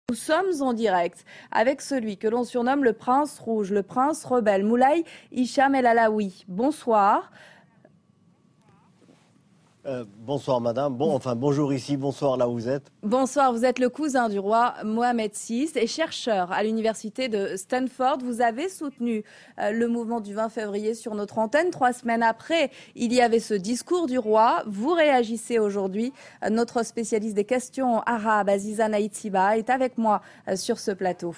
Nous sommes en direct avec celui que l'on surnomme le prince rouge, le prince rebelle, Moulay Hicham El Alaoui. Bonsoir. Bonsoir madame, bonjour ici, bonsoir là où vous êtes. Bonsoir, vous êtes le cousin du roi Mohamed VI et chercheur à l'université de Stanford. Vous avez soutenu le mouvement du 20 février sur notre antenne. 3 semaines après, il y avait ce discours du roi. Vous réagissez aujourd'hui. Notre spécialiste des questions arabes, Aziza Naïtiba, est avec moi sur ce plateau.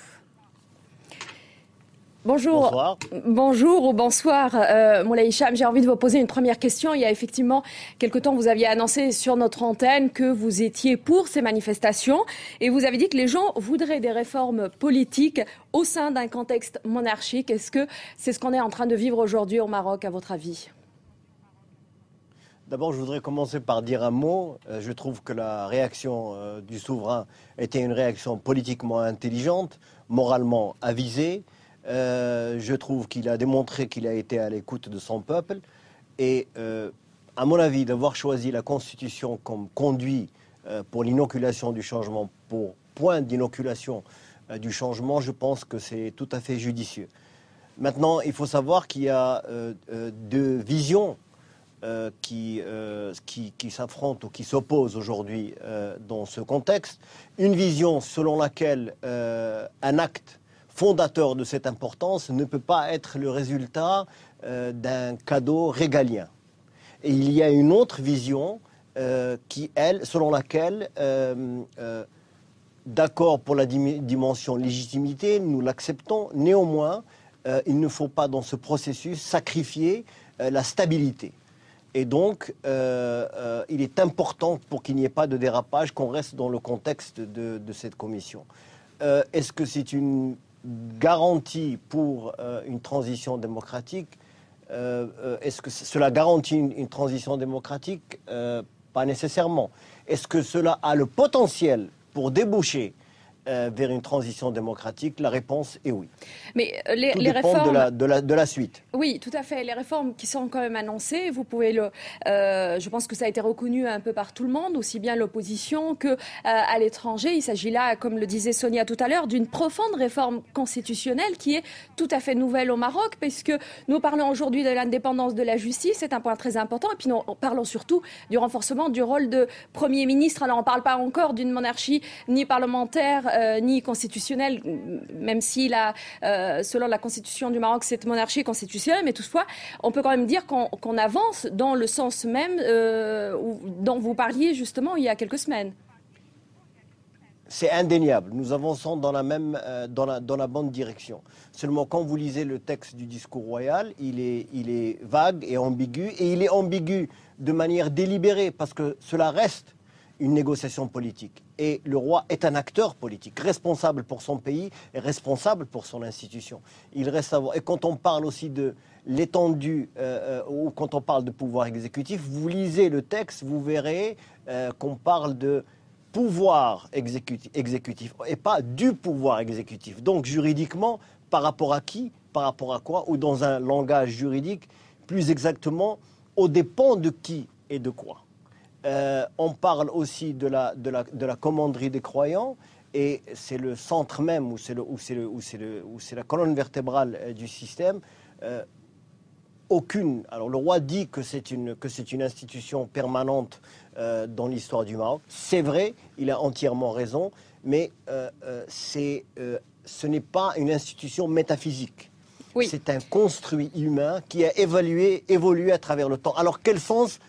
Bonjour. Bonsoir. Bonjour ou bonsoir, Moulay Hicham. J'ai envie de vous poser une première question. Il y a effectivement quelque temps, vous aviez annoncé sur notre antenne que vous étiez pour ces manifestations et vous avez dit que les gens voudraient des réformes politiques au sein d'un contexte monarchique. Est-ce que c'est ce qu'on est en train de vivre aujourd'hui au Maroc, à votre avis ? D'abord, je voudrais commencer par dire un mot. Je trouve que la réaction du souverain était une réaction politiquement intelligente, moralement avisée. Je trouve qu'il a démontré qu'il a été à l'écoute de son peuple et à mon avis d'avoir choisi la Constitution comme conduit pour l'inoculation du changement, pour point d'inoculation du changement, je pense que c'est tout à fait judicieux. Maintenant, il faut savoir qu'il y a deux visions qui s'affrontent ou qui s'opposent aujourd'hui dans ce contexte. Une vision selon laquelle un acte fondateur de cette importance ne peut pas être le résultat d'un cadeau régalien. Et il y a une autre vision selon laquelle, d'accord pour la dimension légitimité, nous l'acceptons, néanmoins, il ne faut pas dans ce processus sacrifier la stabilité. Et donc, il est important pour qu'il n'y ait pas de dérapage qu'on reste dans le contexte de cette commission. Est-ce que c'est une garantie pour une transition démocratique? Est-ce que cela garantit une transition démocratique? Pas nécessairement. Est-ce que cela a le potentiel pour déboucher vers une transition démocratique? La réponse est oui. Mais Tout les dépend réformes... de la suite. Oui, tout à fait. Les réformes qui sont quand même annoncées, vous pouvez je pense que ça a été reconnu un peu par tout le monde, aussi bien l'opposition que à l'étranger. Il s'agit là, comme le disait Sonia tout à l'heure, d'une profonde réforme constitutionnelle qui est tout à fait nouvelle au Maroc, puisque nous parlons aujourd'hui de l'indépendance de la justice, c'est un point très important, et puis nous parlons surtout du renforcement du rôle de Premier ministre. Alors on ne parle pas encore d'une monarchie ni parlementaire ni constitutionnelle, même si selon la constitution du Maroc, cette monarchie constitutionnelle, mais toutefois, on peut quand même dire qu'on avance dans le sens même dont vous parliez justement il y a quelques semaines. C'est indéniable. Nous avançons dans la bonne direction. Seulement, quand vous lisez le texte du discours royal, il est vague et ambigu. Et il est ambigu de manière délibérée, parce que cela reste une négociation politique. Et le roi est un acteur politique, responsable pour son pays et responsable pour son institution. Il reste à voir. Et quand on parle aussi de l'étendue, ou quand on parle de pouvoir exécutif, vous lisez le texte, vous verrez qu'on parle de pouvoir exécutif et pas du pouvoir exécutif. Donc juridiquement, par rapport à qui, par rapport à quoi, ou dans un langage juridique, plus exactement, au dépend de qui et de quoi. On parle aussi de la commanderie des croyants, et c'est le centre même, où c'est la colonne vertébrale du système. Alors le roi dit que c'est une institution permanente dans l'histoire du Maroc. C'est vrai, il a entièrement raison, mais ce n'est pas une institution métaphysique. Oui. C'est un construit humain qui a évolué à travers le temps. Alors quel sens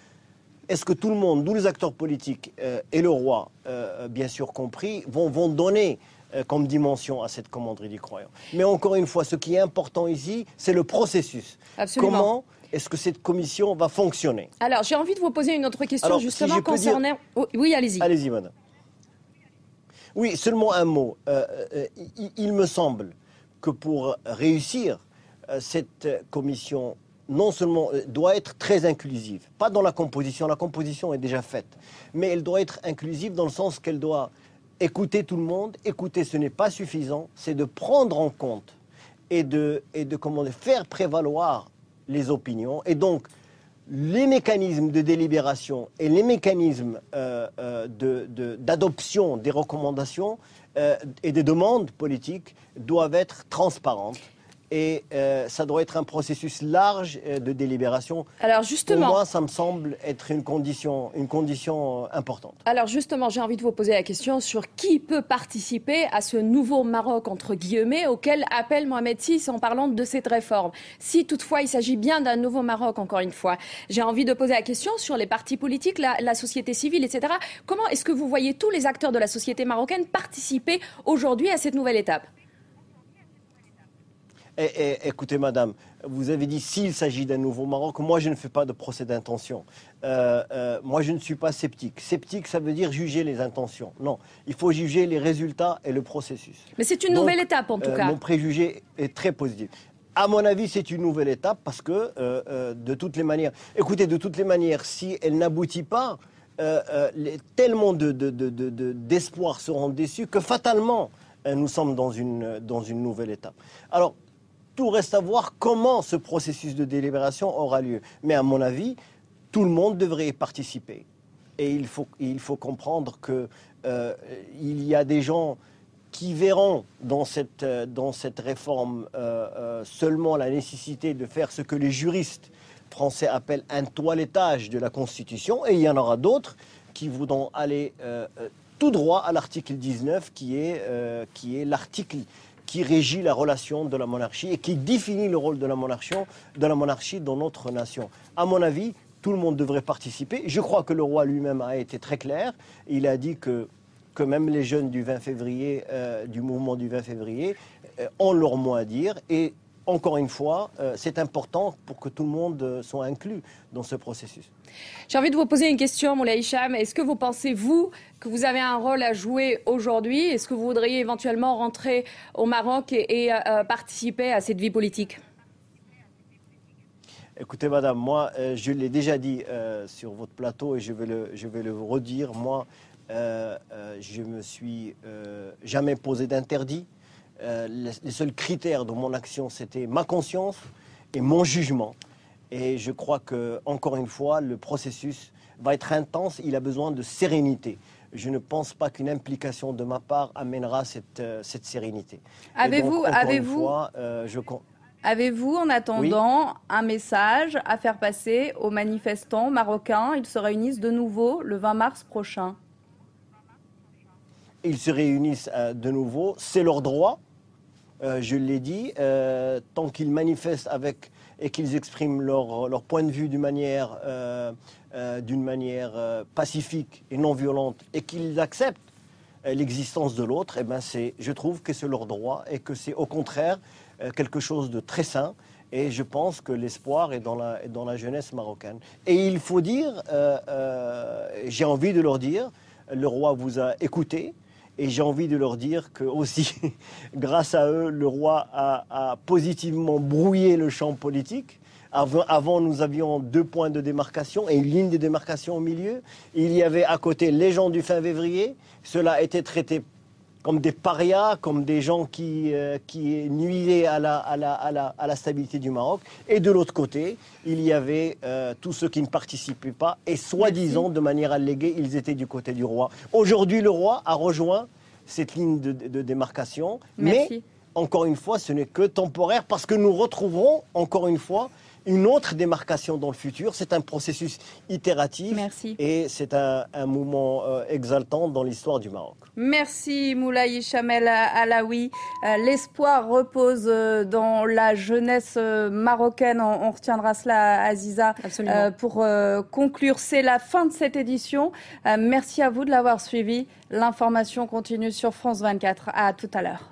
est-ce que tout le monde, tous les acteurs politiques et le roi, bien sûr compris, vont donner comme dimension à cette commanderie des croyants? Mais encore une fois, ce qui est important ici, c'est le processus. Absolument. Comment est-ce que cette commission va fonctionner? Alors, j'ai envie de vous poser une autre question, justement, si concernant... Oui, allez-y. Allez-y, madame. Oui, seulement un mot. Il me semble que pour réussir, cette commission non seulement doit être très inclusive, pas dans la composition est déjà faite, mais elle doit être inclusive dans le sens qu'elle doit écouter tout le monde. Écouter, ce n'est pas suffisant, c'est de prendre en compte et de faire prévaloir les opinions. Et donc, les mécanismes de délibération et les mécanismes d'adoption des recommandations et des demandes politiques doivent être transparentes. Et ça doit être un processus large de délibération. Alors justement, pour moi, ça me semble être une condition importante. Alors justement, j'ai envie de vous poser la question sur qui peut participer à ce nouveau Maroc, entre guillemets, auquel appelle Mohamed VI en parlant de cette réforme. Si toutefois il s'agit bien d'un nouveau Maroc, encore une fois, j'ai envie de poser la question sur les partis politiques, la société civile, etc. Comment est-ce que vous voyez tous les acteurs de la société marocaine participer aujourd'hui à cette nouvelle étape ? Écoutez, madame, vous avez dit s'il s'agit d'un nouveau Maroc. Moi, je ne fais pas de procès d'intention. Moi, je ne suis pas sceptique. Sceptique, ça veut dire juger les intentions. Non, il faut juger les résultats et le processus. Mais c'est une nouvelle étape, en tout cas. Mon préjugé est très positif. À mon avis, c'est une nouvelle étape parce que, de toutes les manières... Écoutez, de toutes les manières, si elle n'aboutit pas, tellement d'espoirs seront déçus que fatalement, nous sommes dans une nouvelle étape. Alors, tout reste à voir comment ce processus de délibération aura lieu. Mais à mon avis, tout le monde devrait y participer. Et il faut comprendre qu'il y a des gens qui verront dans cette réforme seulement la nécessité de faire ce que les juristes français appellent un toilettage de la Constitution. Et il y en aura d'autres qui voudront aller tout droit à l'article 19, qui est l'article qui régit la relation de la monarchie et qui définit le rôle de la monarchie dans notre nation. À mon avis, tout le monde devrait participer. Je crois que le roi lui-même a été très clair. Il a dit que même les jeunes du 20 février, du mouvement du 20 février, ont leur mot à dire. Et encore une fois, c'est important pour que tout le monde soit inclus dans ce processus. J'ai envie de vous poser une question, Moulay Hicham. Est-ce que vous pensez, vous, que vous avez un rôle à jouer aujourd'hui? Est-ce que vous voudriez éventuellement rentrer au Maroc et participer à cette vie politique? Écoutez, madame, moi, je l'ai déjà dit sur votre plateau et je vais le redire. Moi, je me suis jamais posé d'interdit. Les seuls critères de mon action, c'était ma conscience et mon jugement. Et je crois que, encore une fois, le processus va être intense. Il a besoin de sérénité. Je ne pense pas qu'une implication de ma part amènera cette sérénité. Avez-vous, en attendant, un message à faire passer aux manifestants marocains? Ils se réunissent de nouveau le 20 mars prochain. Ils se réunissent de nouveau. C'est leur droit. Je l'ai dit, tant qu'ils manifestent et qu'ils expriment leur point de vue d'une manière pacifique et non violente, et qu'ils acceptent l'existence de l'autre, eh ben je trouve que c'est leur droit et que c'est au contraire quelque chose de très sain. Et je pense que l'espoir est dans la jeunesse marocaine. Et il faut dire, j'ai envie de leur dire, le roi vous a écouté. Et j'ai envie de leur dire que aussi, grâce à eux, le roi a positivement brouillé le champ politique. Avant, nous avions 2 points de démarcation et une ligne de démarcation au milieu. Il y avait à côté les gens du fin février. Cela était traité comme des parias, comme des gens qui nuisaient à la stabilité du Maroc. Et de l'autre côté, il y avait tous ceux qui ne participaient pas. Et soi-disant, de manière alléguée, ils étaient du côté du roi. Aujourd'hui, le roi a rejoint cette ligne de démarcation. Merci. Mais, encore une fois, ce n'est que temporaire parce que nous retrouverons, encore une fois, une autre démarcation dans le futur. C'est un processus itératif. Merci. Et c'est un moment exaltant dans l'histoire du Maroc. Merci Moulay Hicham El Alaoui. L'espoir repose dans la jeunesse marocaine. On retiendra cela, Aziza, pour conclure. C'est la fin de cette édition. Merci à vous de l'avoir suivi. L'information continue sur France 24. À tout à l'heure.